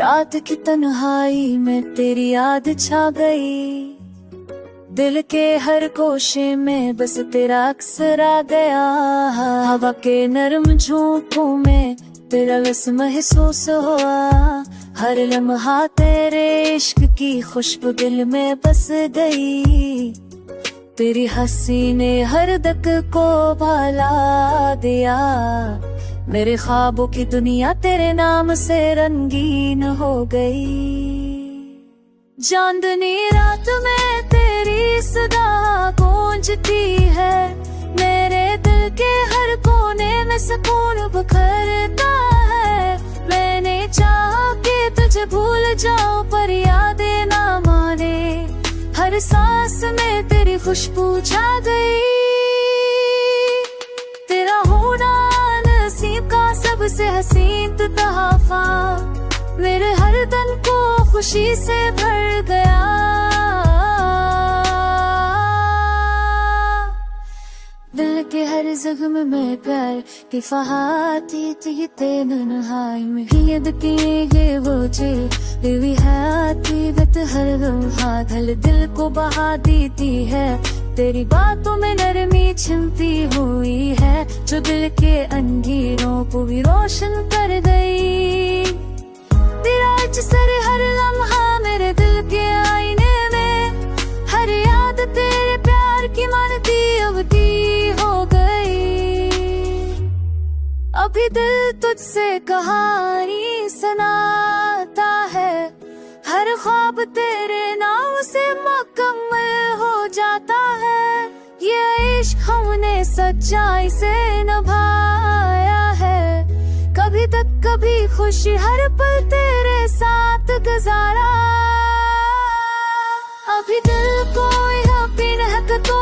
रात की तन्हाई में तेरी याद छा गई, दिल के हर कोशे में बस तेरा अक्सर आ गया। हवा के नरम झोंकों में तेरा रस महसूस हुआ, हर लम्हा तेरे इश्क की खुशबू दिल में बस गई। तेरी हंसी ने हर दक को भुला दिया, मेरे ख्वाबों की दुनिया तेरे नाम से रंगीन हो गई। चांदनी रात में तेरी सदा गूंजती है, मेरे दिल के हर कोने में सुकून बिखरता है। मैंने चाहा कि तुझे भूल जाऊं पर यादें ना माने, हर सांस में तेरी खुशबू छा गई। तेरा होना नसीब का सबसे हसीन तोहफा, मेरे हर तन को खुशी से भर गया। दिल के हर जख्म में प्यार की फहाती थी तन्हाई में, याद की वो भी है आती बत हर लम्हा ढल दिल को बहा देती है। तेरी बातों में नरमी छिपी हुई है, जो दिल के अंधेरों को भी रोशन कर गई। तेरा सर हर लम्हा मेरे दिल के आईने में, हर याद तेरे प्यार की मानती अवधि हो गई। अभी दिल तुझसे कहानी सुनाता है, हर ख्वाब तेरे नाम से मुकम्मल हो जाता है। ये इश्क हमने सच्चाई से निभाया है, कभी तक कभी खुशी हर पल तेरे साथ गुजारा। अभी दिल को यकीन है कि तो